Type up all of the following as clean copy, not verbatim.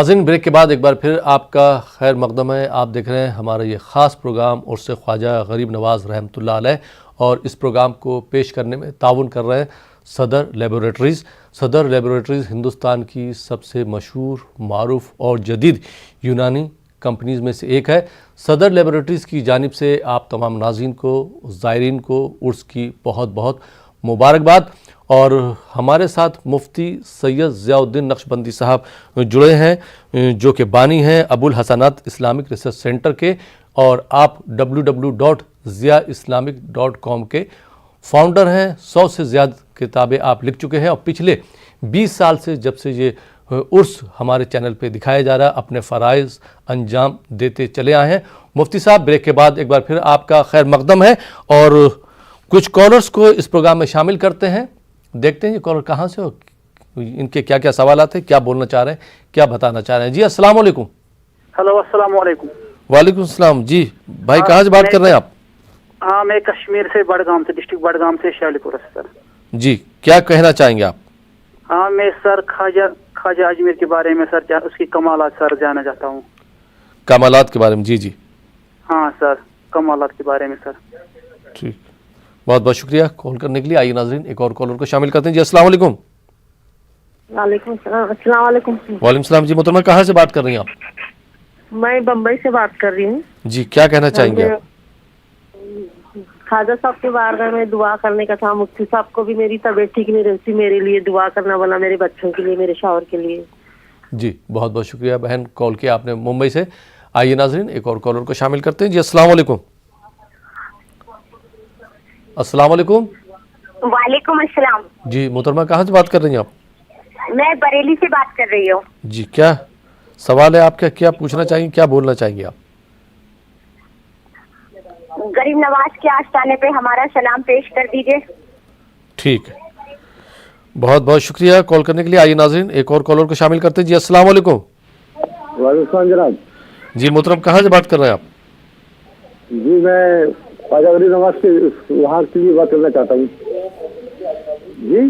ناظرین بریک کے بعد ایک بار پھر آپ کا خیر مقدم ہے. آپ دیکھ رہے ہیں ہمارا یہ خاص پروگرام عرس خواجہ غریب نواز رحمۃ اللہ علیہ، اور اس پروگرام کو پیش کرنے میں تعاون کر رہے ہیں صدر لیبارٹریز. صدر لیبارٹریز ہندوستان کی سب سے مشہور، معروف اور جدید یونانی کمپنیز میں سے ایک ہے. صدر لیبارٹریز کی جانب سے آپ تمام ناظرین کو، زائرین کو عرس کی بہت بہت مبارکباد. اور ہمارے ساتھ مفتی سید ضیاء الدین نقشبندی صاحب جڑے ہیں، جو کہ بانی ہیں ابو الحسنات اسلامک ریسرچ سینٹر کے، اور آپ www.ziaislamic.com کے فاؤنڈر ہیں. 100 سے زیادہ کتابیں آپ لکھ چکے ہیں، اور پچھلے 20 سال سے جب سے یہ عرس ہمارے چینل پہ دکھایا جا رہا ہے اپنے فرائض انجام دیتے چلے آئے ہیں. مفتی صاحب بریک کے بعد ایک بار پھر آپ کا خیر مقدم ہے، اور کچھ کالرز کو اس پروگرام میں شامل کرتے ہیں. دیکھتے ہیں یہ کالر کہاں سے ہو، ان کے کیا کیا سوالات ہیں، کیا بولنا چاہ رہے ہیں، کیا بتانا چاہ رہے ہیں. جی السلام علیکم. ہلو السلام علیکم. وعلیکم السلام. جی بھائی کہاں سے بات کر رہے ہیں آپ؟ ہاں میں کشمیر سے، بڑگام سے، ڈسٹرکٹ بڑگام سے، شالی پورہ سے سر. جی کیا کہنا چاہیں گے آپ؟ ہاں میں سر خواجہ اجمیر کے بارے میں سر اس کی کمالات سر جاننا چاہتا ہوں. کمالات کے بارے میں؟ جی جی ہاں سر کمالات کے بارے میں سر. ٹھیک، بہت بہت شکریہ کال کرنے کے لیے. آئیے ناظرین ایک اور کالر کو شامل کرتے ہیں. جی السلام علیکم. وعلیکم السلام. السلام علیکم. وعلیکم السلام. جی محترمہ کہاں سے بات کر رہی ہیں آپ؟ میں بمبئی سے بات کر رہی ہوں. جی کیا کہنا چاہیں گے آپ؟ خواجہ صاحب کے بارے میں دعا کرنے کا تھا. مفتی صاحب کو بھی میری طبیعت ٹھیک نہیں رہتی، میرے لیے دعا کرنا بنا، میرے بچوں کے لیے، میرے شوہر کے لیے. جی بہت بہت شکریہ بہن کال کیا آپ نے ممبئی سے. آئیے ناظرین ایک اور کالر کو شامل کرتے ہیں. جی السلام علیکم. السلام علیکم. وعلیکم السلام. جی محترمہ کہاں سے بات کر رہی ہیں آپ؟ میں بریلی سے بات کر رہی ہوں. جی کیا سوال ہے آپ کا، کیا پوچھنا چاہیں گے، کیا بولنا چاہیں گے آپ؟ غریب نواز کے آستانے پہ ہمارا سلام پیش کر دیجیے. ٹھیک ہے، بہت بہت شکریہ کال کرنے کے لیے. آئیے ناظرین ایک اور کالر کو شامل کرتے ہیں. جی السلام علیکم. وعلیکم السلام جناب. جی محترم کہاں سے بات کر رہے ہیں آپ؟ جی میں خواجہ غریب نواز کے وہاں کے لیے بات کرنا چاہتا ہوں. جی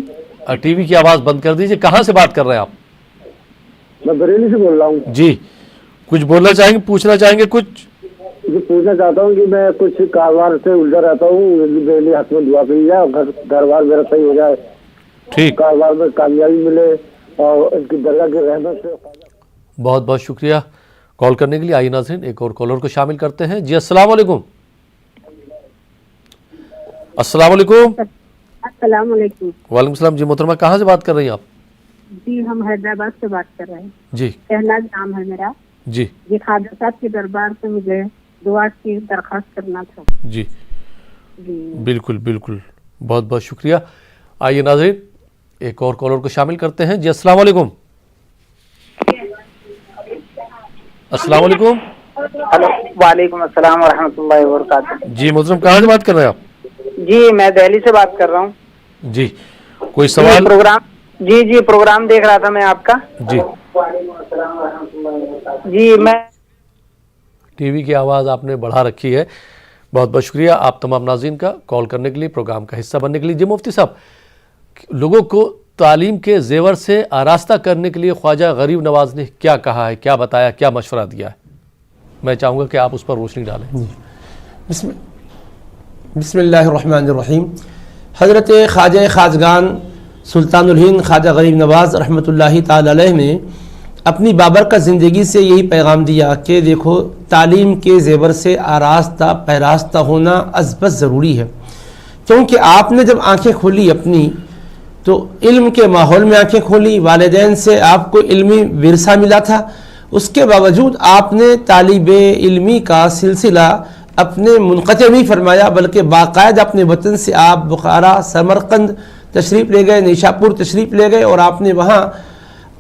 ٹی وی کی آواز بند کر دیجیے. کہاں سے بات کر رہے ہیں آپ؟ میں بریلی سے بول رہا ہوں. جی کچھ بولنا چاہیں گے، پوچھنا چاہیں گے کچھ؟ جی پوچھنا چاہتا ہوں کہ میں کچھ کاروبار سے الجھا رہتا ہوں، میرے لیے ہاتھ میں دعا کری جائے، گھر بار میرا صحیح ہو جائے، ٹھیک، کاروبار میں کامیابی ملے اور ان کی درگاہ کی رحمت سے. بہت بہت شکریہ کال کرنے کے لیے. آئیے ناظرین ایک اور کالر کو شامل کرتے ہیں. جی السلام علیکم. السلام علیکم. السلام علیکم. وعلیکم السلام. جی محترمہ کہاں سے بات کر رہی ہیں آپ؟ جی ہم حیدرآباد سے بات کر رہے ہیں. جی شہناز نام ہے میرا. جی یہ خواجہ صاحب کے دربار سے مجھے دعا کی درخواست کرنا تھا. جی جی بالکل بالکل، بہت بہت شکریہ. آئیے ناظرین ایک اور کالر کو شامل کرتے ہیں. جی السلام علیکم. السلام علیکم. ہلو وعلیکم السلام ورحمۃ اللہ وبرکاتہ. جی محترم کہاں سے بات کر رہے ہیں آپ؟ جی میں دہلی سے بات کر رہا ہوں. جی کوئی سوال؟ جی پروگرام دیکھ رہا تھا میں آپ کا. جی جی میں ٹی وی کی آواز آپ نے بڑھا رکھی ہے. بہت بہت شکریہ آپ تمام ناظرین کا کال کرنے کے لیے، پروگرام کا حصہ بننے کے لیے. جی مفتی صاحب، لوگوں کو تعلیم کے زیور سے آراستہ کرنے کے لیے خواجہ غریب نواز نے کیا کہا ہے، کیا بتایا، کیا مشورہ دیا ہے؟ میں چاہوں گا کہ آپ اس پر روشنی ڈالیں. بسم اللہ الرحمن الرحیم. حضرت خواجہ خواجگان سلطان الہند خواجہ غریب نواز رحمۃ اللہ تعالی علیہ نے اپنی بابرکت زندگی سے یہی پیغام دیا کہ دیکھو تعلیم کے زیور سے آراستہ پیراستہ ہونا ازبز ضروری ہے، کیونکہ آپ نے جب آنکھیں کھولی اپنی تو علم کے ماحول میں آنکھیں کھولی، والدین سے آپ کو علمی ورثہ ملا تھا، اس کے باوجود آپ نے طالب علمی کا سلسلہ اپنے منقطع نہیں فرمایا، بلکہ باقاعدہ اپنے وطن سے آپ بخارا، سمرقند تشریف لے گئے، نیشاپور تشریف لے گئے، اور آپ نے وہاں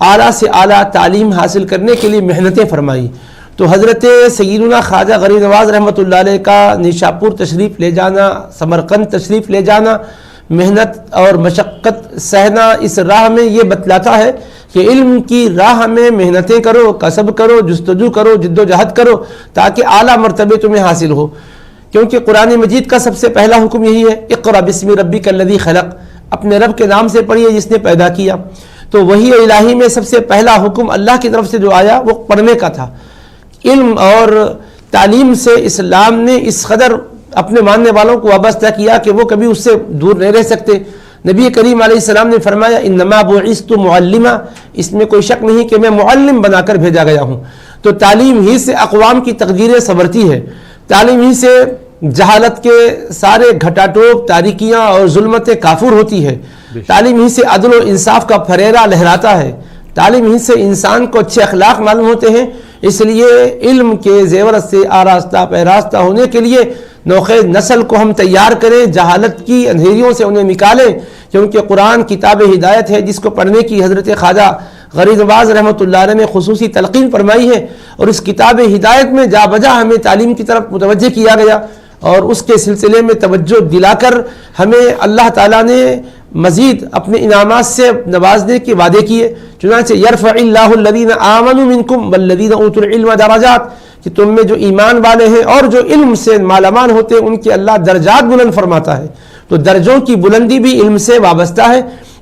اعلیٰ سے اعلیٰ تعلیم حاصل کرنے کے لیے محنتیں فرمائی. تو حضرت سیدنا خواجہ غریب نواز رحمۃ اللہ علیہ کا نیشاپور تشریف لے جانا، سمرقند تشریف لے جانا، محنت اور مشقت سہنا، اس راہ میں یہ بتلاتا ہے کہ علم کی راہ میں محنتیں کرو، کسب کرو، جستجو کرو، جد و جہد کرو، تاکہ اعلیٰ مرتبے تمہیں حاصل ہو. کیونکہ قرآن مجید کا سب سے پہلا حکم یہی ہے، اقرأ بسم ربک الذی خلق، اپنے رب کے نام سے پڑھیے جس نے پیدا کیا. تو وحی الہی میں سب سے پہلا حکم اللہ کی طرف سے جو آیا وہ پڑھنے کا تھا۔ علم اور تعلیم سے اسلام نے اس قدر اپنے ماننے والوں کو وابستہ کیا کہ وہ کبھی اس سے دور نہیں رہ سکتے۔ نبی کریم علیہ السلام نے فرمایا انما بعثت معلما، اس میں کوئی شک نہیں کہ میں معلم بنا کر بھیجا گیا ہوں۔ تو تعلیم ہی سے اقوام کی تقدیریں سنورتی ہے، تعلیم ہی سے جہالت کے سارے گھٹاٹوپ، تاریکیاں اور ظلمتیں کافور ہوتی ہے، تعلیم ہی سے عدل و انصاف کا پھریرا لہراتا ہے، تعلیم ہی سے انسان کو اچھے اخلاق معلوم ہوتے ہیں۔ اس لیے علم کے زیورت سے آراستہ پیراستہ ہونے کے لیے نوخیز نسل کو ہم تیار کریں، جہالت کی اندھیریوں سے انہیں نکالیں، کیونکہ قرآن کتاب ہدایت ہے جس کو پڑھنے کی حضرت خواجہ غریب نواز رحمۃ اللہ علیہ نے خصوصی تلقین فرمائی ہے، اور اس کتاب ہدایت میں جا بجا ہمیں تعلیم کی طرف متوجہ کیا گیا، اور اس کے سلسلے میں توجہ دلا کر ہمیں اللہ تعالیٰ نے مزید اپنے انعامات سے نوازنے کے وعدے کیے۔ چنانچہ یرفع اللہ الذین آمنوا منکم والذین اوتوا العلم درجات، کہ تم میں جو ایمان والے ہیں اور جو علم سے مالامال ہوتے ہیں ان کے اللہ درجات بلند فرماتا ہے۔ تو درجوں کی بلندی بھی علم سے وابستہ ہے،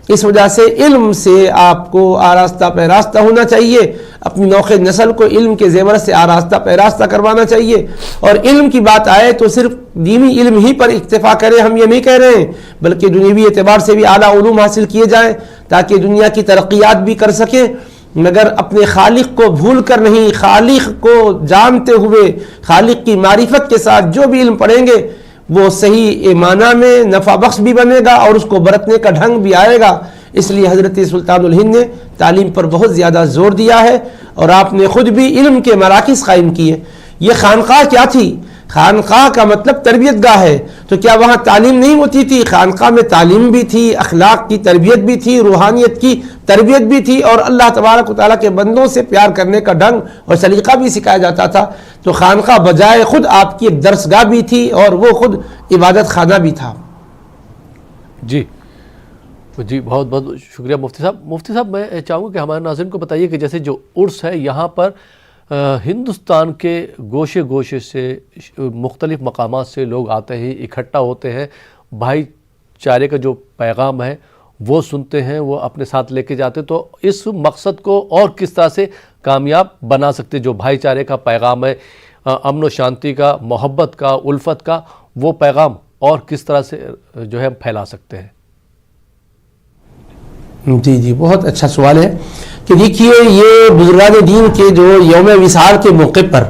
اس وجہ سے علم سے آپ کو آراستہ پیراستہ ہونا چاہیے، اپنی نوخ نسل کو علم کے زیور سے آراستہ پیراستہ کروانا چاہیے، اور علم کی بات آئے تو صرف دینی علم ہی پر اکتفا کریں، ہم یہ نہیں کہہ رہے ہیں، بلکہ دنیوی اعتبار سے بھی اعلیٰ علوم حاصل کیے جائیں تاکہ دنیا کی ترقیات بھی کر سکیں، مگر اپنے خالق کو بھول کر نہیں، خالق کو جانتے ہوئے خالق کی معرفت کے ساتھ جو بھی علم پڑھیں گے وہ صحیح معنی میں نفع بخش بھی بنے گا اور اس کو برتنے کا ڈھنگ بھی آئے گا۔ اس لیے حضرت سلطان الہند نے تعلیم پر بہت زیادہ زور دیا ہے، اور آپ نے خود بھی علم کے مراکز قائم کیے۔ یہ خانقاہ کیا تھی؟ خانقاہ کا مطلب تربیت گاہ ہے، تو کیا وہاں تعلیم نہیں ہوتی تھی؟ خانقاہ میں تعلیم بھی تھی، اخلاق کی تربیت بھی تھی، روحانیت کی تربیت بھی تھی، اور اللہ تبارک و تعالیٰ کے بندوں سے پیار کرنے کا ڈھنگ اور سلیقہ بھی سکھایا جاتا تھا۔ تو خانقاہ بجائے خود آپ کی ایک درسگاہ بھی تھی، اور وہ خود عبادت خانہ بھی تھا۔ جی بہت بہت شکریہ مفتی صاحب۔ مفتی صاحب میں چاہوں گا کہ ہمارے ناظرین کو بتائیے کہ جیسے جو عرس ہے یہاں پر ہندوستان کے گوشے گوشے سے مختلف مقامات سے لوگ آتے ہیں، اکٹھا ہوتے ہیں، بھائی چارے کا جو پیغام ہے وہ سنتے ہیں، وہ اپنے ساتھ لے کے جاتے، تو اس مقصد کو اور کس طرح سے کامیاب بنا سکتے؟ جو بھائی چارے کا پیغام ہے، امن و شانتی کا، محبت کا، الفت کا، وہ پیغام اور کس طرح سے جو ہے ہم پھیلا سکتے ہیں؟ جی بہت اچھا سوال ہے کہ دیکھیے یہ بزرگان دین کے جو یوم وصال کے موقع پر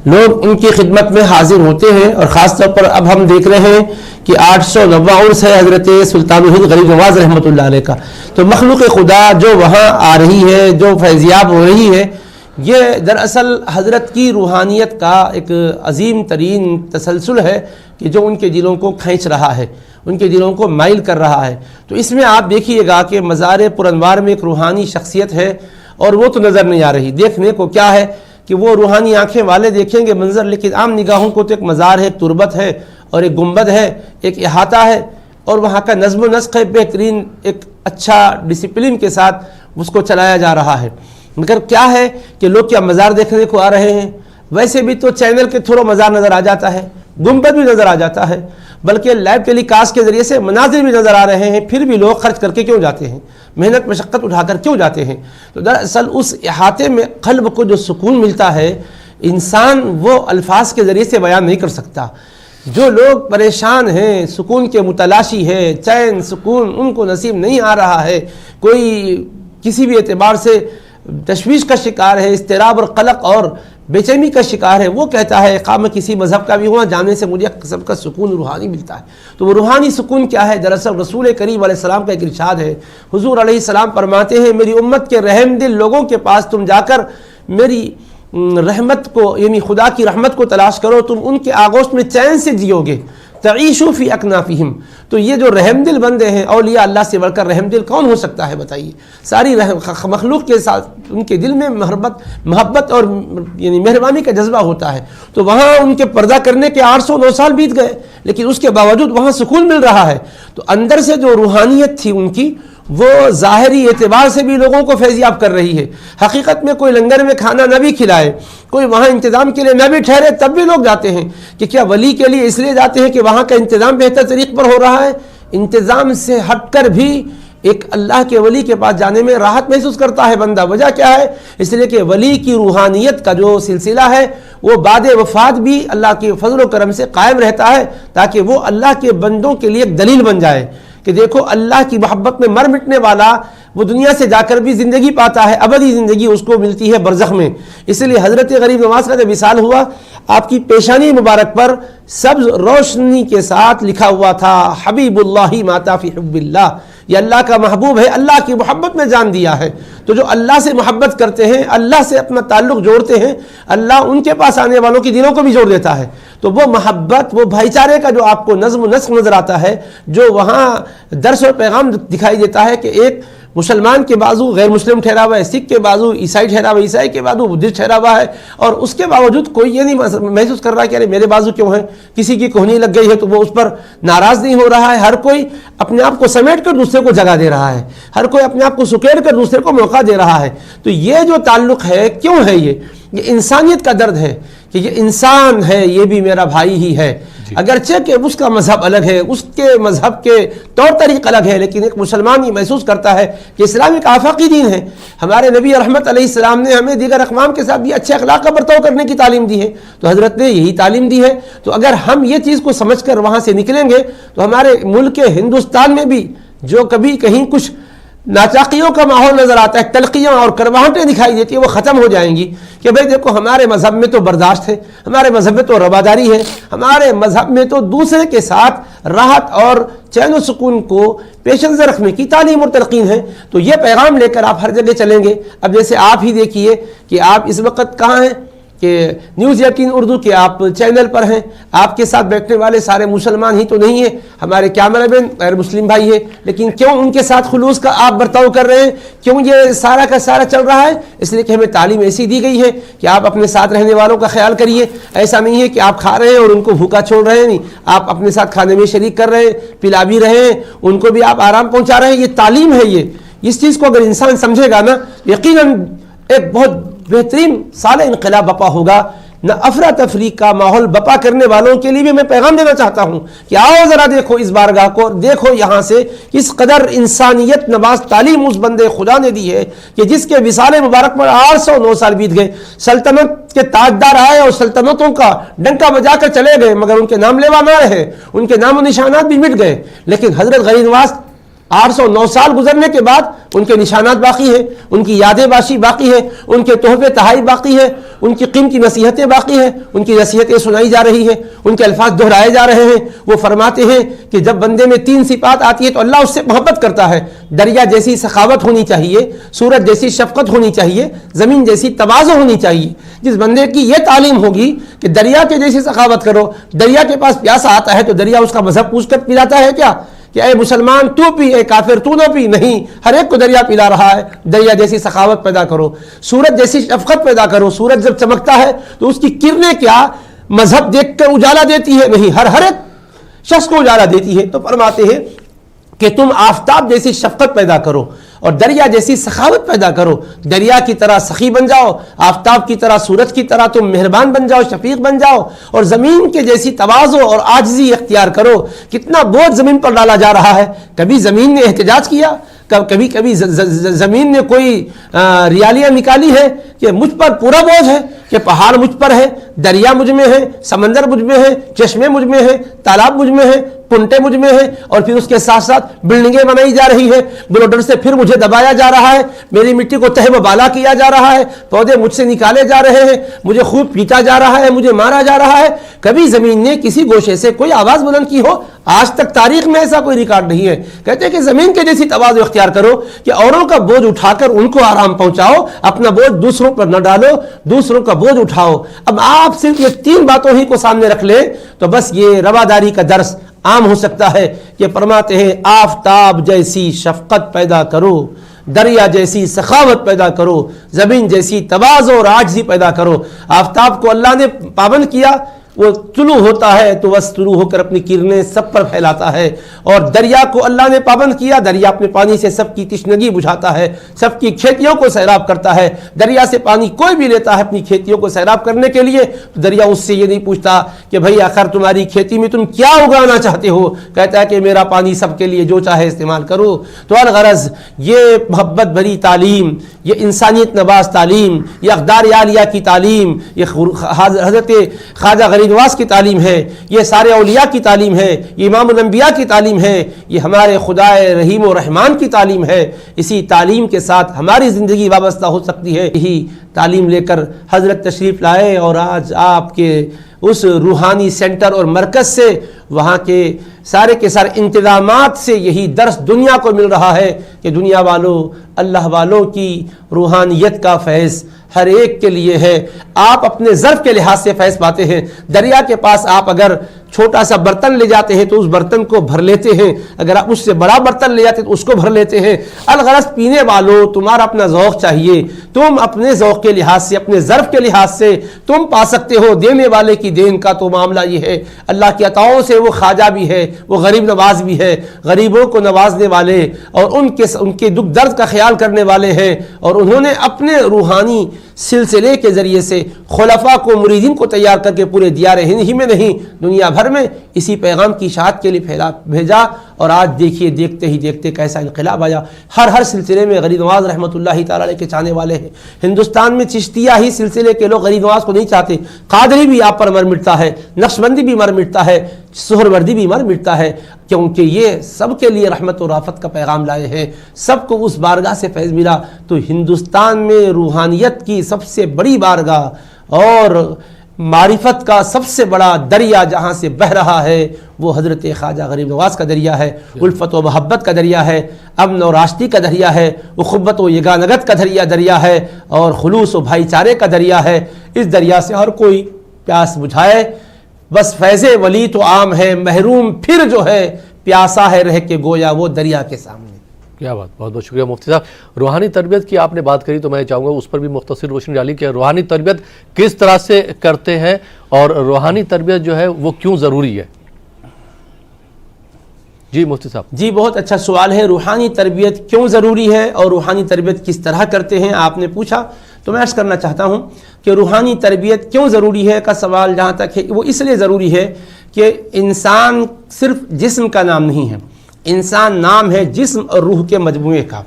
لوگ ان کی خدمت میں حاضر ہوتے ہیں، اور خاص طور پر اب ہم دیکھ رہے ہیں کہ 890 عرس ہے حضرت سلطان الہند غریب نواز رحمۃ اللہ علیہ کا، تو مخلوق خدا جو وہاں آ رہی ہے، جو فیضیاب ہو رہی ہے، یہ دراصل حضرت کی روحانیت کا ایک عظیم ترین تسلسل ہے کہ جو ان کے دلوں کو کھینچ رہا ہے، ان کے دلوں کو مائل کر رہا ہے۔ تو اس میں آپ دیکھیے گا کہ مزار پرانوار میں ایک روحانی شخصیت ہے، اور وہ تو نظر نہیں آ رہی، دیکھنے کو کیا ہے کہ وہ روحانی آنکھیں والے دیکھیں گے منظر، لیکن عام نگاہوں کو تو ایک مزار ہے، ایک تربت ہے، اور ایک گنبد ہے، ایک احاطہ ہے، اور وہاں کا نظم و نسق ہے، بہترین ایک اچھا ڈسپلن کے ساتھ اس کو چلایا جا رہا ہے۔ مگر کیا ہے کہ لوگ کیا مزار دیکھنے کو آ رہے ہیں؟ ویسے بھی تو چینل کے تھرو مزار نظر آ جاتا ہے، گنبد بھی نظر آ جاتا ہے، بلکہ لائیو ٹیلی کاسٹ کے ذریعے سے مناظر بھی نظر آ رہے ہیں، پھر بھی لوگ خرچ کر کے کیوں جاتے ہیں؟ محنت مشقت اٹھا کر کیوں جاتے ہیں؟ تو دراصل اس احاطے میں قلب کو جو سکون ملتا ہے، انسان وہ الفاظ کے ذریعے سے بیان نہیں کر سکتا۔ جو لوگ پریشان ہیں، سکون کے متلاشی ہے، چین سکون ان کو نصیب نہیں آ رہا ہے، کوئی کسی بھی اعتبار سے تشویش کا شکار ہے، اضطراب اور قلق اور بے چینی کا شکار ہے، وہ کہتا ہے میں کسی مذہب کا بھی ہوا جانے سے مجھے قسم کا سکون روحانی ملتا ہے۔ تو وہ روحانی سکون کیا ہے؟ دراصل رسول کریم علیہ السلام کا ایک ارشاد ہے، حضور علیہ السلام فرماتے ہیں میری امت کے رحم دل لوگوں کے پاس تم جا کر میری رحمت کو، یعنی خدا کی رحمت کو تلاش کرو، تم ان کے آغوش میں چین سے جیو گے، تعیشوا فی اکنافہم۔ تو یہ جو رحم دل بندے ہیں، اولیاء اللہ سے بڑھ کر رحم دل کون ہو سکتا ہے بتائیے؟ ساری مخلوق کے ساتھ ان کے دل میں محبت اور یعنی مہربانی کا جذبہ ہوتا ہے۔ تو وہاں ان کے پردہ کرنے کے 809 سال بیت گئے، لیکن اس کے باوجود وہاں سکون مل رہا ہے۔ تو اندر سے جو روحانیت تھی ان کی، وہ ظاہری اعتبار سے بھی لوگوں کو فیضیاب کر رہی ہے۔ حقیقت میں کوئی لنگر میں کھانا نہ بھی کھلائے، کوئی وہاں انتظام کے لیے نہ بھی ٹھہرے، تب بھی لوگ جاتے ہیں کہ کیا ولی کے لیے اس لیے جاتے ہیں کہ وہاں کا انتظام بہتر طریق پر ہو رہا ہے؟ انتظام سے ہٹ کر بھی ایک اللہ کے ولی کے پاس جانے میں راحت محسوس کرتا ہے بندہ. وجہ کیا ہے؟ اس لیے کہ ولی کی روحانیت کا جو سلسلہ ہے وہ بعد وفات بھی اللہ کے فضل و کرم سے قائم رہتا ہے، تاکہ وہ اللہ کے بندوں کے لیے ایک دلیل بن جائے کہ دیکھو اللہ کی محبت میں مر مٹنے والا وہ دنیا سے جا کر بھی زندگی پاتا ہے، ابدی زندگی اس کو ملتی ہے برزخ میں. اس لیے حضرت غریب نواز کا جب وصال ہوا، آپ کی پیشانی مبارک پر سبز روشنی کے ساتھ لکھا ہوا تھا حبیب اللہ ماتا فی حب اللہ، یہ اللہ کا محبوب ہے، اللہ کی محبت میں جان دیا ہے. تو جو اللہ سے محبت کرتے ہیں، اللہ سے اپنا تعلق جوڑتے ہیں، اللہ ان کے پاس آنے والوں کی دلوں کو بھی جوڑ دیتا ہے. تو وہ محبت، وہ بھائی چارے کا جو آپ کو نظم و نسق نظر آتا ہے، جو وہاں درس و پیغام دکھائی دیتا ہے کہ ایک مسلمان کے بازو غیر مسلم ٹھہرا ہوا ہے، سکھ کے بازو عیسائی ٹھہرا ہوا ہے، عیسائی کے بازو بدھسٹ ٹھہرا ہوا ہے، اور اس کے باوجود کوئی یہ نہیں محسوس کر رہا کہ ارے میرے بازو کیوں ہے، کسی کی کوہنی لگ گئی ہے تو وہ اس پر ناراض نہیں ہو رہا ہے. ہر کوئی اپنے آپ کو سمیٹ کر دوسرے کو جگہ دے رہا ہے، ہر کوئی اپنے آپ کو سکیڑ کر دوسرے کو موقع دے رہا ہے. تو یہ جو تعلق ہے، کیوں ہے یہ انسانیت کا درد ہے کہ یہ انسان ہے، یہ بھی میرا بھائی ہی ہے. اگرچہ کہ اس کا مذہب الگ ہے، اس کے مذہب کے طور طریق الگ ہے، لیکن ایک مسلمان یہ محسوس کرتا ہے کہ اسلام ایک آفاقی دین ہے. ہمارے نبی رحمت علیہ السلام نے ہمیں دیگر اقوام کے ساتھ بھی اچھے اخلاق کا برتاؤ کرنے کی تعلیم دی ہے، تو حضرت نے یہی تعلیم دی ہے. تو اگر ہم یہ چیز کو سمجھ کر وہاں سے نکلیں گے تو ہمارے ملک ہندوستان میں بھی جو کبھی کہیں کچھ ناچاقیوں کا ماحول نظر آتا ہے، تلقیاں اور کرواہٹیں دکھائی دیتی ہیں، وہ ختم ہو جائیں گی. کہ بھئی دیکھو ہمارے مذہب میں تو برداشت ہے، ہمارے مذہب میں تو رواداری ہے، ہمارے مذہب میں تو دوسرے کے ساتھ راحت اور چین و سکون کو پیش نظر رکھنے کی تعلیم اور تلقین ہے. تو یہ پیغام لے کر آپ ہر جگہ چلیں گے. اب جیسے آپ ہی دیکھیے کہ آپ اس وقت کہاں ہیں کہ نیوز 18 اردو کے آپ چینل پر ہیں، آپ کے ساتھ بیٹھنے والے سارے مسلمان ہی تو نہیں ہیں، ہمارے کیمرہ مین غیر مسلم بھائی ہیں، لیکن کیوں ان کے ساتھ خلوص کا آپ برتاؤ کر رہے ہیں؟ کیوں یہ سارا کا سارا چل رہا ہے؟ اس لیے کہ ہمیں تعلیم ایسی دی گئی ہے کہ آپ اپنے ساتھ رہنے والوں کا خیال کریے. ایسا نہیں ہے کہ آپ کھا رہے ہیں اور ان کو بھوکا چھوڑ رہے ہیں، نہیں، آپ اپنے ساتھ کھانے میں شریک کر رہے ہیں، پلا بھی رہے ہیں، ان کو بھی آپ آرام پہنچا رہے ہیں. یہ تعلیم ہے. یہ اس چیز کو اگر انسان سمجھے گا نا، یقیناً ایک بہت بہترین سال انقلاب بپا ہوگا. نہ افراتفری کا ماحول بپا کرنے والوں کے لیے بھی میں پیغام دینا چاہتا ہوں کہ آؤ ذرا دیکھو اس بارگاہ کو، دیکھو یہاں سے کس قدر انسانیت نواز تعلیم اس بندے خدا نے دی ہے کہ جس کے وصال مبارک پر 809 سال بیت گئے. سلطنت کے تاجدار آئے اور سلطنتوں کا ڈنکا بجا کر چلے گئے، مگر ان کے نام لیوا نہ رہے، ان کے نام و نشانات بھی مٹ گئے. لیکن حضرت غریب نواز 809 سال گزرنے کے بعد ان کے نشانات باقی ہیں، ان کی یادیں باشی باقی ہیں، ان کے تحفے تحائف باقی ہیں، ان کی قیمتی نصیحتیں باقی ہیں، ان کی نصیحتیں سنائی جا رہی ہیں، ان کے الفاظ دہرائے جا رہے ہیں. وہ فرماتے ہیں کہ جب بندے میں 3 صفات آتی ہے تو اللہ اس سے محبت کرتا ہے. دریا جیسی سخاوت ہونی چاہیے، سورج جیسی شفقت ہونی چاہیے، زمین جیسی تواضع ہونی چاہیے. جس بندے کی یہ تعلیم ہوگی کہ دریا کے جیسی سخاوت کرو، دریا کے پاس پیاسا آتا ہے تو دریا اس کا مذہب پوچھ کر پلاتا ہے کیا کہ اے مسلمان تو پی، اے کافر تو نہ پی؟ نہیں، ہر ایک کو دریا پلا رہا ہے. دریا جیسی سخاوت پیدا کرو، سورج جیسی شفقت پیدا کرو. سورج جب چمکتا ہے تو اس کی کرنیں کیا مذہب دیکھ کر اجالا دیتی ہے؟ نہیں، ہر ایک شخص کو اجالا دیتی ہے. تو فرماتے ہیں کہ تم آفتاب جیسی شفقت پیدا کرو اور دریا جیسی سخاوت پیدا کرو. دریا کی طرح سخی بن جاؤ، آفتاب کی طرح، سورج کی طرح تم مہربان بن جاؤ، شفیق بن جاؤ، اور زمین کے جیسی تواضع اور عاجزی اختیار کرو. کتنا بوجھ زمین پر ڈالا جا رہا ہے. کبھی زمین نے احتجاج کیا، کبھی کبھی زمین نے کوئی ریالیاں نکالی ہے کہ مجھ پر پورا بوجھ ہے، کہ پہاڑ مجھ پر ہے، دریا مجھ میں ہے، سمندر مجھ میں ہے، چشمے مجھ میں ہے، تالاب مجھ میں ہے، کنٹے مجھ میں ہیں، اور پھر اس کے ساتھ ساتھ بلڈنگیں بنائی جا رہی ہے. بلوڈر سے پھر مجھے دبایا جا رہا ہے، میری مٹی کو تہ و بالا کیا جا رہا ہے، پودے مجھ سے نکالے جا رہے ہیں، مجھے خوب پیٹا جا رہا ہے، مجھے مارا جا رہا ہے. کبھی زمین نے کسی گوشے سے کوئی آواز بلند کی ہو؟ آج تک تاریخ میں ایسا کوئی ریکارڈ نہیں ہے. کہتے ہیں کہ زمین کے جیسی تواضع اختیار کرو کہ اوروں کا بوجھ اٹھا کر ان کو آرام پہنچاؤ، اپنا بوجھ دوسروں پر نہ ڈالو، دوسروں کا بوجھ اٹھاؤ. اب آپ صرف یہ 3 باتوں ہی کو سامنے رکھ لیں تو بس یہ رواداری کا درس عام ہو سکتا ہے. کہ فرماتے ہیں آفتاب جیسی شفقت پیدا کرو، دریا جیسی سخاوت پیدا کرو، زمین جیسی تواضع اور عاجزی پیدا کرو. آفتاب کو اللہ نے پابند کیا وہ طلوع ہوتا ہے تو بس طلوع ہو کر اپنی کرنیں سب پر پھیلاتا ہے، اور دریا کو اللہ نے پابند کیا، دریا اپنے پانی سے سب کی تشنگی بجھاتا ہے، سب کی کھیتیوں کو سیراب کرتا ہے۔ دریا سے پانی کوئی بھی لیتا ہے اپنی کھیتیوں کو سیراب کرنے کے لیے، تو دریا اس سے یہ نہیں پوچھتا کہ بھئی آخر تمہاری کھیتی میں تم کیا اگانا چاہتے ہو، کہتا ہے کہ میرا پانی سب کے لیے جو چاہے استعمال کرو۔ تو الغرض یہ محبت بھری تعلیم، یہ انسانیت نواز تعلیم، یہ اقدار عالیہ کی تعلیم، یہ حضرت خواجہ غریب نواز کی تعلیم ہے، یہ سارے اولیاء کی تعلیم ہے، یہ امام الانبیاء کی تعلیم ہے، یہ ہمارے خدا رحیم و رحمان کی تعلیم ہے۔ اسی تعلیم کے ساتھ ہماری زندگی وابستہ ہو سکتی ہے۔ یہی تعلیم لے کر حضرت تشریف لائے، اور آج آپ کے اس روحانی سینٹر اور مرکز سے، وہاں کے سارے انتظامات سے یہی درس دنیا کو مل رہا ہے کہ دنیا والوں، اللہ والوں کی روحانیت کا فیض ہر ایک کے لیے ہے۔ آپ اپنے ظرف کے لحاظ سے فیض پاتے ہیں۔ دریا کے پاس آپ اگر چھوٹا سا برتن لے جاتے ہیں تو اس برتن کو بھر لیتے ہیں، اگر آپ اس سے بڑا برتن لے جاتے ہیں تو اس کو بھر لیتے ہیں۔ الغرض پینے والوں، تمہارا اپنا ذوق چاہیے، تم اپنے ذوق کے لحاظ سے، اپنے ظرف کے لحاظ سے تم پا سکتے ہو۔ دینے والے کی دین کا تو معاملہ یہ ہے، اللہ کی عطاؤں سے وہ خواجہ بھی ہے، وہ غریب نواز بھی ہے، غریبوں کو نوازنے والے اور ان کے دکھ درد کا خیال کرنے والے ہیں، اور انہوں نے اپنے روحانی سلسلے کے ذریعے سے خلفاء کو، مریدین کو تیار کر کے پورے دیار ہند ہی میں نہیں دنیا بھر میں اسی پیغام کی اشاعت کے لیے بھیجا۔ اور آج دیکھیے، دیکھتے ہی دیکھتے کیسا انقلاب آیا۔ ہر سلسلے میں غریب نواز رحمۃ اللہ تعالی علیہ کے چاہنے والے ہیں۔ ہندوستان میں چشتیہ ہی سلسلے کے لوگ غریب نواز کو نہیں چاہتے، قادری بھی آپ پر مر مٹتا ہے، نقشبندی بھی مر مٹتا ہے، سہروردی بھی مر مٹتا ہے، کیونکہ یہ سب کے لیے رحمت و رافت کا پیغام لائے ہیں، سب کو اس بارگاہ سے فیض ملا۔ تو ہندوستان میں روحانیت کی سب سے بڑی بارگاہ اور معرفت کا سب سے بڑا دریا جہاں سے بہہ رہا ہے وہ حضرت خواجہ غریب نواز کا دریا ہے، الفت و محبت کا دریا ہے، امن و راشدی کا دریا ہے، اخوت و یگانگت کا دریا ہے، اور خلوص و بھائی چارے کا دریا ہے۔ اس دریا سے ہر کوئی پیاس بجھائے، بس فیض ولی تو عام ہے، محروم پھر جو ہے پیاسا ہے رہ کے گویا وہ دریا کے سامنے۔ کیا بات، بہت بہت شکریہ مفتی صاحب۔ روحانی تربیت کی آپ نے بات کری تو میں چاہوں گا اس پر بھی مختصر روشنی ڈالی کہ روحانی تربیت کس طرح سے کرتے ہیں اور روحانی تربیت جو ہے وہ کیوں ضروری ہے؟ جی مفتی صاحب۔ جی بہت اچھا سوال ہے، روحانی تربیت کیوں ضروری ہے اور روحانی تربیت کس طرح کرتے ہیں آپ نے پوچھا، تو میں عرض کرنا چاہتا ہوں کہ روحانی تربیت کیوں ضروری ہے کا سوال جہاں تک ہے وہ اس لیے ضروری ہے کہ انسان صرف جسم کا نام نہیں ہے، انسان نام ہے جسم اور روح کے مجموعے کا۔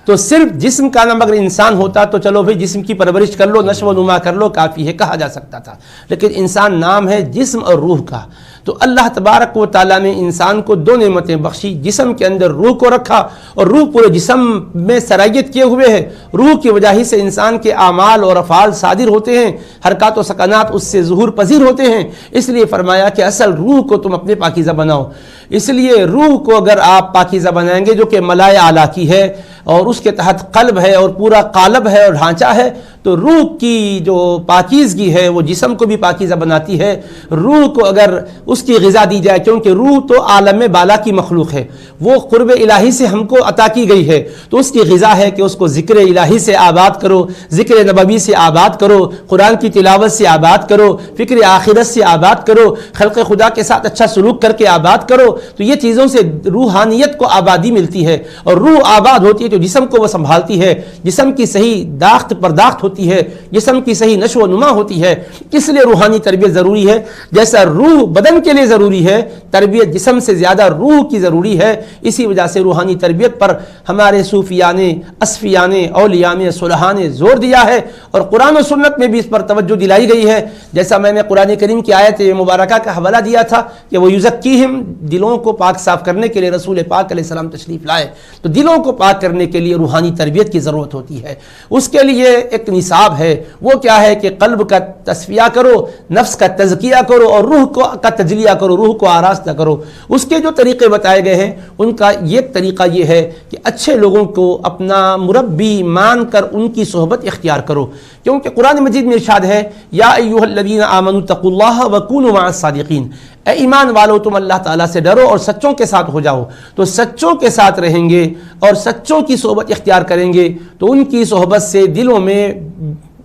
تو صرف جسم کا نام اگر انسان ہوتا تو چلو بھئی جسم کی پرورش کر لو، نشو و نما کر لو، کافی ہے، کہا جا سکتا تھا، لیکن انسان نام ہے جسم اور روح کا۔ تو اللہ تبارک و تعالیٰ نے انسان کو دو نعمتیں بخشی، جسم کے اندر روح کو رکھا، اور روح پورے جسم میں سرائیت کیے ہوئے ہے، روح کی وجہ ہی سے انسان کے اعمال اور افعال صادر ہوتے ہیں، حرکات و سکنات اس سے ظہور پذیر ہوتے ہیں۔ اس لیے فرمایا کہ اصل روح کو تم اپنے پاکیزہ بناؤ۔ اس لیے روح کو اگر آپ پاکیزہ بنائیں گے جو کہ ملائے اعلیٰ کی ہے اور اس کے تحت قلب ہے اور پورا قالب ہے اور ڈھانچہ ہے، تو روح کی جو پاکیزگی ہے وہ جسم کو بھی پاکیزہ بناتی ہے۔ روح کو اگر اس کی غذا دی جائے، کیونکہ روح تو عالم بالا کی مخلوق ہے، وہ قرب الہی سے ہم کو عطا کی گئی ہے، تو اس کی غذا ہے کہ اس کو ذکر الہی سے آباد کرو، ذکر نبوی سے آباد کرو، قرآن کی تلاوت سے آباد کرو، فکر آخرت سے آباد کرو، خلق خدا کے ساتھ اچھا سلوک کر کے آباد کرو۔ تو یہ چیزوں سے روحانیت کو آبادی ملتی ہے، اور روح آباد ہوتی ہے تو جسم کو وہ سنبھالتی ہے، جسم کی صحیح داخت پرداخت ہوتی ہے، جسم کی صحیح نشو و نما ہوتی ہے۔ اس لیے روحانی تربیت ضروری ہے، جیسا روح بدن کے لیے ضروری ہے، تربیت جسم سے زیادہ روح کی ضروری ہے۔ اسی وجہ سے روحانی تربیت پر ہمارے صوفیان، اصفیان، اولیان، صلحاء نے زور دیا ہے، اور قرآن و سنت میں بھی اس پر توجہ دلائی گئی ہے۔ جیسا میں نے قرآن کریم کی آیت مبارکہ کا حوالہ دیا تھا کہ وہ یزکیہم، دلوں کو پاک صاف کرنے کے لیے رسول پاک علیہ السلام تشریف لائے، تو دلوں کو پاک کرنے کے لیے روحانی تربیت کی ضرورت ہوتی ہے۔ اس کے لیے ایک نصاب ہے، وہ کیا ہے کہ قلب کا تصفیہ کرو، نفس کا تزکیہ کرو، اور روح کا تجلیہ کرو، روح کو آراستہ کرو۔ اس کے جو طریقے بتائے گئے ہیں ان کا یہ طریقہ یہ ہے کہ اچھے لوگوں کو اپنا مربی مان کر ان کی صحبت اختیار کرو، کیونکہ قرآن مجید میں ارشاد ہے یا ایھا الذین آمنوا اتقوا اللہ وکونوا مع الصادقین، اے ایمان والو تم اللہ تعالیٰ سے ڈرو اور سچوں کے ساتھ ہو جاؤ۔ تو سچوں کے ساتھ رہیں گے اور سچوں کی صحبت اختیار کریں گے تو ان کی صحبت سے دلوں میں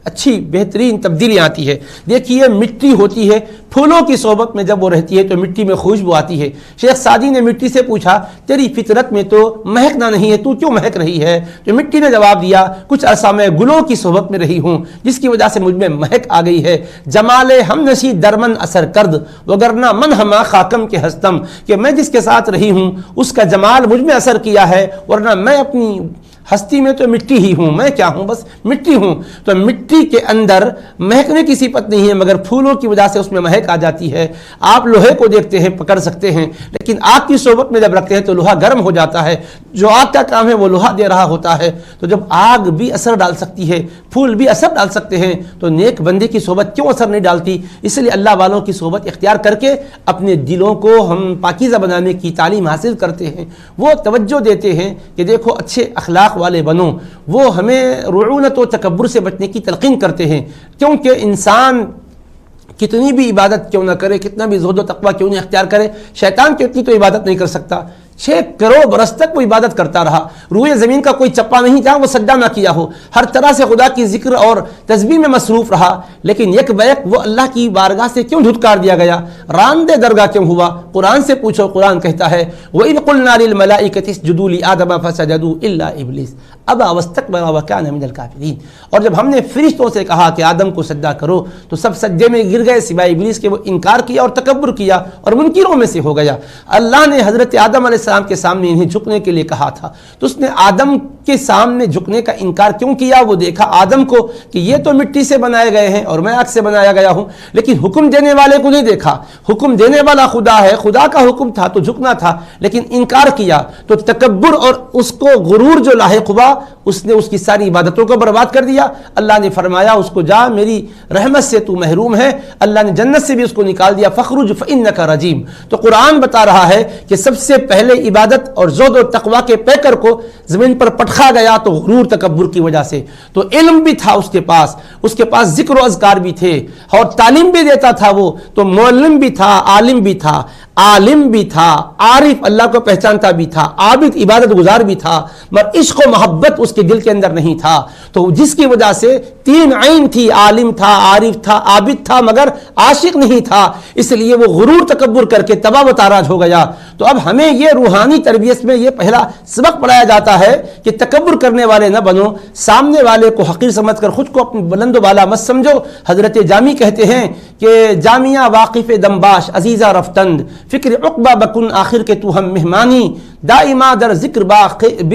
اچھی بہترین تبدیلی آتی ہے۔ دیکھیے مٹی ہوتی ہے، پھولوں کی صحبت میں جب وہ رہتی ہے تو مٹی میں خوشبو آتی ہے۔ شیخ سعدی نے مٹی سے پوچھا تیری فطرت میں تو مہکنا نہیں ہے، تو کیوں مہک رہی ہے؟ تو مٹی نے جواب دیا کچھ عرصہ میں گلوں کی صحبت میں رہی ہوں جس کی وجہ سے مجھ میں مہک آ گئی ہے۔ جمال ہم نشی درمن اثر کرد وگرنہ من ہما خاکم کے ہستم، کہ میں جس کے ساتھ رہی ہوں اس کا جمال مجھ میں اثر کیا ہے، ورنہ میں اپنی ہستی میں تو مٹی ہی ہوں، میں کیا ہوں؟ بس مٹی ہوں۔ تو مٹی کے اندر مہکنے کی صفت نہیں ہے مگر پھولوں کی وجہ سے اس میں مہک آ جاتی ہے۔ آپ لوہے کو دیکھتے ہیں پکڑ سکتے ہیں، لیکن آگ کی صحبت میں جب رکھتے ہیں تو لوہا گرم ہو جاتا ہے، جو آگ کا کام ہے وہ لوہا دے رہا ہوتا ہے۔ تو جب آگ بھی اثر ڈال سکتی ہے، پھول بھی اثر ڈال سکتے ہیں، تو نیک بندے کی صحبت کیوں اثر نہیں ڈالتی؟ اس لیے اللہ والوں کی صحبت اختیار کر کے اپنے دلوں کو ہم پاکیزہ بنانے کی تعلیم حاصل کرتے ہیں۔ وہ توجہ دیتے ہیں کہ دیکھو اچھے اخلاق والے بنو، وہ ہمیں رعونت و تکبر سے بچنے کی تلقین کرتے ہیں، کیونکہ انسان کتنی بھی عبادت کیوں نہ کرے، کتنا بھی زہد و تقوی کیوں نہیں اختیار کرے، شیطان کی اتنی تو عبادت نہیں کر سکتا۔ 6 کروڑ برس تک وہ عبادت کرتا رہا، روئے زمین کا کوئی چپا نہیں جہاں وہ سجدہ نہ کیا ہو، ہر طرح سے خدا کی ذکر اور تسبیح میں مصروف رہا، لیکن یک بیک وہ اللہ کی بارگاہ سے کیوں دھتکار دیا گیا، راندے درگاہ کیوں ہوا؟ قرآن سے پوچھو، قرآن کہتا ہے وَإِذْ قُلْنَا لِلْمَلَائِكَةِ اسْجُدُوا لِآدَمَ فَسَجَدُوا إِلَّا إِبْلِيسَ أَبَى وَاسْتَكْبَرَ وَكَانَ مِنَ الْكَافِرِينَ۔ اور جب ہم نے فرشتوں سے کہا کہ آدم کو سجدہ کرو تو سب سجدے میں گر گئے سوائے ابلیس کے، وہ انکار کیا اور تکبر کیا اور منکروں میں سے ہو گیا۔ اللہ نے حضرت آدم علیہ السلام کے سامنے انہیں جھکنے کے لیے کہا تھا، تو اس نے آدم کے سامنے جھکنے کا انکار کیوں کیا؟ وہ دیکھا آدم کو کہ یہ تو مٹی سے بنائے گئے ہیں اور میں آگ سے بنایا گیا ہوں، لیکن حکم دینے والے کو نہیں دیکھا۔ حکم دینے والا خدا ہے، خدا کا حکم تھا تو جھکنا تھا، لیکن انکار کیا تو تکبر اور اس کو غرور جو لاحق ہوا، اس نے اس کی ساری عبادتوں کو برباد کر دیا۔ اللہ نے فرمایا اس کو جا، میری رحمت سے تو محروم ہے۔ اللہ نے جنت سے بھی اس کو نکال دیا، فخرج فإنک رجیم۔ تو قرآن بتا رہا ہے کہ سب سے پہلے عبادت اور زہد و تقوی کے پیکر کو زمین پر پٹخا گیا تو غرور تکبر کی وجہ سے۔ تو علم بھی تھا اس کے پاس ذکر و اذکار بھی تھے اور تعلیم بھی دیتا تھا، وہ تو معلم بھی تھا، عالم بھی تھا، عالم بھی تھا، عارف اللہ کو پہچانتا بھی تھا، عابد عبادت گزار بھی تھا، مگر عشق و محبت اس کے دل کے اندر نہیں تھا۔ تو جس کی وجہ سے 3 عین تھی، عالم تھا، عارف تھا، عابد تھا، مگر عاشق نہیں تھا، اس لیے وہ غرور تکبر کر کے تباہ و تاراج ہو گیا۔ تو اب ہمیں یہ روحانی تربیت میں یہ پہلا سبق پڑھایا جاتا ہے کہ تکبر کرنے والے نہ بنو، سامنے والے کو حقیر سمجھ کر خود کو اپنے بلند و بالا مت سمجھو۔ حضرت جامی کہتے ہیں کہ جامعہ واقف دمباش عزیزہ رفتند، فکر عقبہ بکن آخر کے تو ہم مہمانی، دائمہ در ذکر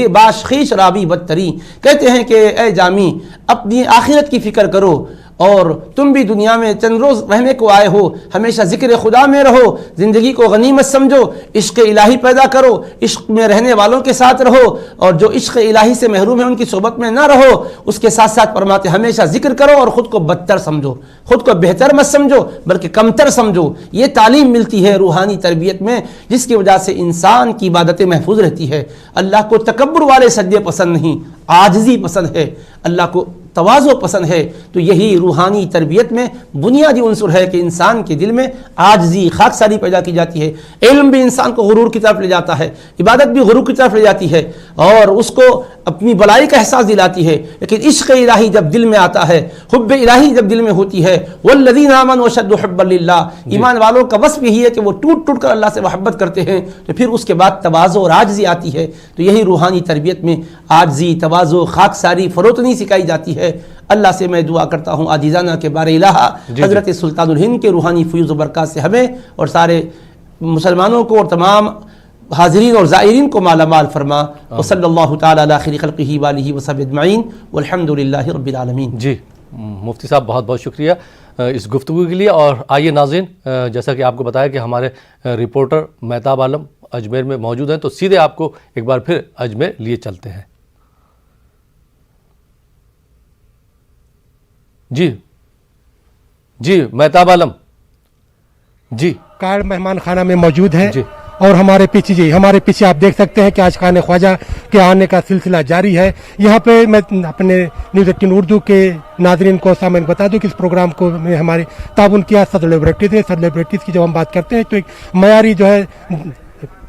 باش خیش رابی بدتری۔ کہتے ہیں کہ اے جامی اپنی آخرت کی فکر کرو، اور تم بھی دنیا میں چند روز رہنے کو آئے ہو، ہمیشہ ذکر خدا میں رہو، زندگی کو غنیمت سمجھو، عشق الہی پیدا کرو، عشق میں رہنے والوں کے ساتھ رہو، اور جو عشق الہی سے محروم ہیں ان کی صحبت میں نہ رہو۔ اس کے ساتھ ساتھ فرماتے ہمیشہ ذکر کرو اور خود کو بدتر سمجھو، خود کو بہتر مت سمجھو بلکہ کمتر سمجھو۔ یہ تعلیم ملتی ہے روحانی تربیت میں، جس کی وجہ سے انسان کی عبادتیں محفوظ رہتی ہے۔ اللہ کو تکبر والے سجدے پسند نہیں، عاجزی پسند ہے، اللہ کو تواضع پسند ہے۔ تو یہی روحانی تربیت میں بنیادی عنصر ہے کہ انسان کے دل میں عاجزی، خاکساری پیدا کی جاتی ہے۔ علم بھی انسان کو غرور کی طرف لے جاتا ہے، عبادت بھی غرور کی طرف لے جاتی ہے اور اس کو اپنی بلائی کا احساس دلاتی ہے، لیکن عشق الہی جب دل میں آتا ہے، حب الہی جب دل میں ہوتی ہے، والذین آمنوا اشد حبا للہ، ایمان والوں کا وصف یہی ہے کہ وہ ٹوٹ ٹوٹ کر اللہ سے محبت کرتے ہیں، تو پھر اس کے بعد تواضع اور عاجزی آتی ہے۔ تو یہی روحانی تربیت میں عاجزی، تواضع، خاکساری، فروتنی سکھائی جاتی ہے۔ اللہ سے میں دعا کرتا ہوں عاجزانہ کے بارے الہ حضرت سلطان الہند کے روحانی فیوز و برکات سے ہمیں اور سارے مسلمانوں کو اور تمام حاضرین اور زائرین کو مالا مال فرما۔ وصلی اللہ تعالی علی خیر خلقہ وآلہ وصحبہ اجمعین والحمد للہ رب العالمین۔ جی مفتی صاحب بہت بہت شکریہ اس گفتگو کے لیے۔ اور آئیے ناظرین، جیسا کہ آپ کو بتایا کہ ہمارے رپورٹر مہتاب عالم اجمیر میں موجود ہیں، تو سیدھے آپ کو ایک بار پھر اجمیر لیے چلتے ہیں۔ جی مہتاب عالم جی کار مہمان خانہ میں موجود ہے جی، اور ہمارے پیچھے آپ دیکھ سکتے ہیں کہ آج خانہ خواجہ کے آنے کا سلسلہ جاری ہے۔ یہاں پہ میں اپنے نیوز 18 اردو کے ناظرین کو سامعین بتا دوں کہ اس پروگرام کو میں ہمارے تعاون کیا صدر لیبارٹریز ہے۔ صدر لیبارٹریز کی جب ہم بات کرتے ہیں تو ایک معیاری جو ہے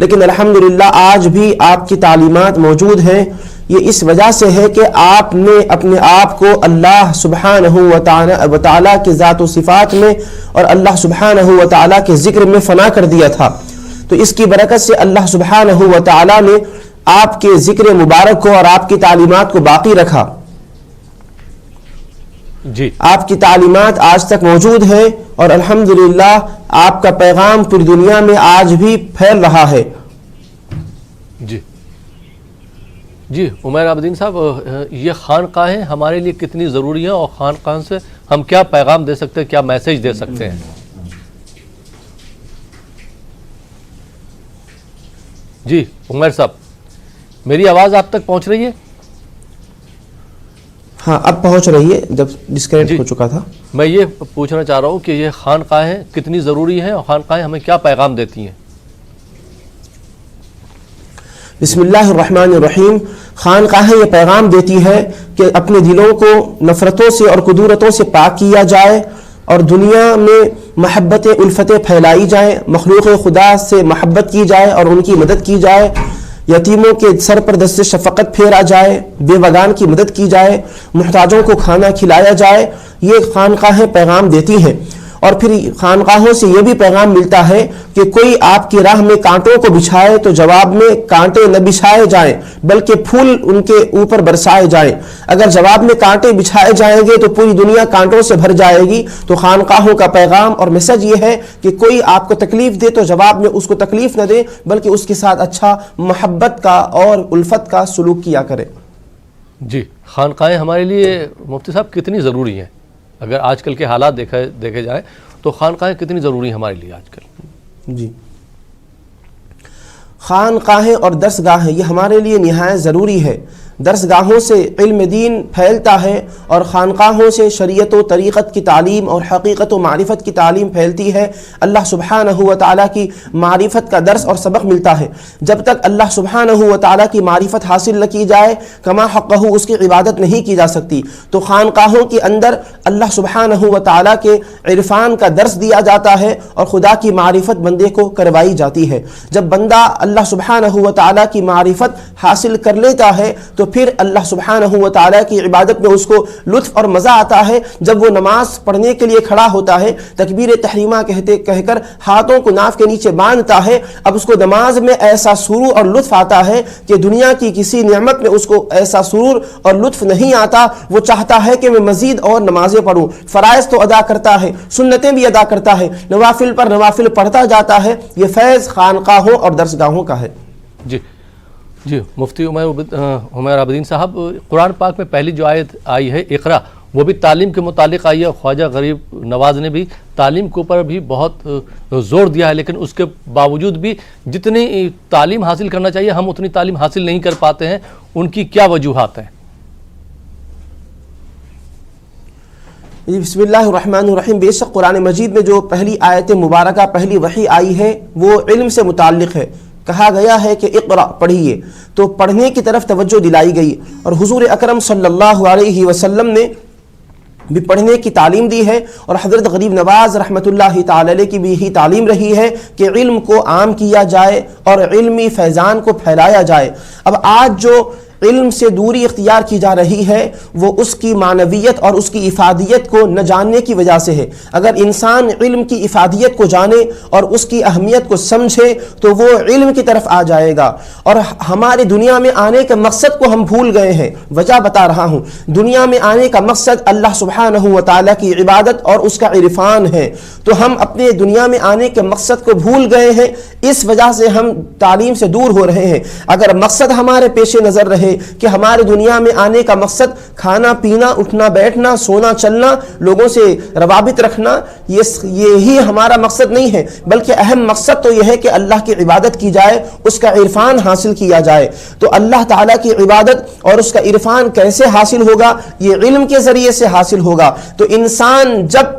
لیکن الحمدللہ آج بھی آپ کی تعلیمات موجود ہیں. یہ اس وجہ سے ہے کہ آپ نے اپنے آپ کو اللہ سبحانہ و تعالی کے ذات و صفات میں اور اللہ سبحانہ و تعالی کے ذکر میں فنا کر دیا تھا. تو اس کی برکت سے اللہ سبحانہ و تعالی نے آپ کے ذکر مبارک کو اور آپ کی تعلیمات کو باقی رکھا. جی آپ کی تعلیمات آج تک موجود ہیں اور الحمدللہ آپ کا پیغام پوری دنیا میں آج بھی پھیل رہا ہے. جی عمیر عابدین صاحب، یہ خانقاہیں ہمارے لیے کتنی ضروری ہیں اور خانقاہ سے ہم کیا پیغام دے سکتے ہیں، کیا میسج دے سکتے ہیں؟ جی عمیر صاحب، میری آواز آپ تک پہنچ رہی ہے؟ ہاں اب پہنچ رہی ہے، جب ڈسکنیکٹ ہو چکا تھا. میں یہ پوچھنا چاہ رہا ہوں کہ یہ خانقاہیں کتنی ضروری ہیں اور خانقاہیں ہمیں کیا پیغام دیتی ہیں؟ بسم اللہ الرحمن الرحیم. خانقاہیں یہ پیغام دیتی ہے کہ اپنے دلوں کو نفرتوں سے اور قدورتوں سے پاک کیا جائے اور دنیا میں محبت الفتیں پھیلائی جائیں، مخلوق خدا سے محبت کی جائے اور ان کی مدد کی جائے، یتیموں کے سر پر دست شفقت پھیرا جائے، بے وگان کی مدد کی جائے، محتاجوں کو کھانا کھلایا جائے. یہ خانقاہیں پیغام دیتی ہیں. اور پھر خانقاہوں سے یہ بھی پیغام ملتا ہے کہ کوئی آپ کی راہ میں کانٹوں کو بچھائے تو جواب میں کانٹے نہ بچھائے جائیں بلکہ پھول ان کے اوپر برسائے جائیں. اگر جواب میں کانٹے بچھائے جائیں گے تو پوری دنیا کانٹوں سے بھر جائے گی. تو خانقاہوں کا پیغام اور میسج یہ ہے کہ کوئی آپ کو تکلیف دے تو جواب میں اس کو تکلیف نہ دے بلکہ اس کے ساتھ اچھا محبت کا اور الفت کا سلوک کیا کرے. جی خانقاہیں ہمارے لیے مفتی صاحب کتنی ضروری ہیں؟ اگر آج کل کے حالات دیکھے جائیں تو خانقاہیں کتنی ضروری ہیں ہمارے لیے آج کل؟ جی خانقاہیں اور درسگاہیں یہ ہمارے لیے نہایت ضروری ہے. درسگاہوں سے علم دین پھیلتا ہے اور خانقاہوں سے شریعت و طریقت کی تعلیم اور حقیقت و معرفت کی تعلیم پھیلتی ہے. اللہ سبحانہ و تعالیٰ کی معرفت کا درس اور سبق ملتا ہے. جب تک اللہ سبحانہ و تعالیٰ کی معرفت حاصل نہ کی جائے کما حقہ اس کی عبادت نہیں کی جا سکتی. تو خانقاہوں کے اندر اللہ سبحانہ و تعالیٰ کے عرفان کا درس دیا جاتا ہے اور خدا کی معرفت بندے کو کروائی جاتی ہے. جب بندہ اللہ سبحانہ و تعالیٰ کی معرفت حاصل کر لیتا ہے تو پھر اللہ سبحانہ و تعالیٰ کی عبادت میں اس کو لطف اور مزہ آتا ہے. جب وہ نماز پڑھنے کے لیے کھڑا ہوتا ہے تکبیر تحریمہ کہہ کر ہاتھوں کو ناف کے نیچے باندھتا ہے. اب اس کو نماز میں ایسا سرور اور لطف آتا ہے کہ دنیا کی کسی نعمت میں اس کو ایسا سرور اور لطف نہیں آتا. وہ چاہتا ہے کہ میں مزید اور نمازیں پڑھوں. فرائض تو ادا کرتا ہے، سنتیں بھی ادا کرتا ہے، نوافل پر نوافل پڑھتا جاتا ہے. یہ فیض خانقاہوں اور درسگاہوں کا ہے. جی مفتی عمیر عابدین صاحب، قرآن پاک میں پہلی جو آیت آئی ہے اقرا، وہ بھی تعلیم کے متعلق آئی ہے. خواجہ غریب نواز نے بھی تعلیم کے اوپر بھی بہت زور دیا ہے، لیکن اس کے باوجود بھی جتنی تعلیم حاصل کرنا چاہیے ہم اتنی تعلیم حاصل نہیں کر پاتے ہیں. ان کی کیا وجوہات ہیں؟ بسم اللہ الرحمن الرحیم. بے شک قرآن مجید میں جو پہلی آیت مبارکہ پہلی وحی آئی ہے وہ علم سے متعلق ہے. کہا گیا ہے کہ اقرأ پڑھیے، تو پڑھنے کی طرف توجہ دلائی گئی. اور حضور اکرم صلی اللہ علیہ وسلم نے بھی پڑھنے کی تعلیم دی ہے اور حضرت غریب نواز رحمۃ اللہ تعالی علیہ کی بھی یہی تعلیم رہی ہے کہ علم کو عام کیا جائے اور علمی فیضان کو پھیلایا جائے. اب آج جو علم سے دوری اختیار کی جا رہی ہے وہ اس کی معنویت اور اس کی افادیت کو نہ جاننے کی وجہ سے ہے. اگر انسان علم کی افادیت کو جانے اور اس کی اہمیت کو سمجھے تو وہ علم کی طرف آ جائے گا. اور ہمارے دنیا میں آنے کے مقصد کو ہم بھول گئے ہیں. وجہ بتا رہا ہوں. دنیا میں آنے کا مقصد اللہ سبحانہ و تعالیٰ کی عبادت اور اس کا عرفان ہے. تو ہم اپنے دنیا میں آنے کے مقصد کو بھول گئے ہیں. اس وجہ سے ہم تعلیم سے دور ہو رہے ہیں. اگر مقصد ہمارے پیش نظر رہے کہ ہمارے دنیا میں آنے کا مقصد کھانا پینا اٹھنا بیٹھنا سونا چلنا لوگوں سے روابط رکھنا، یہی ہمارا مقصد نہیں ہے، بلکہ اہم مقصد تو یہ ہے کہ اللہ کی عبادت کی جائے، اس کا عرفان حاصل کیا جائے. تو اللہ تعالیٰ کی عبادت اور اس کا عرفان کیسے حاصل ہوگا؟ یہ علم کے ذریعے سے حاصل ہوگا. تو انسان جب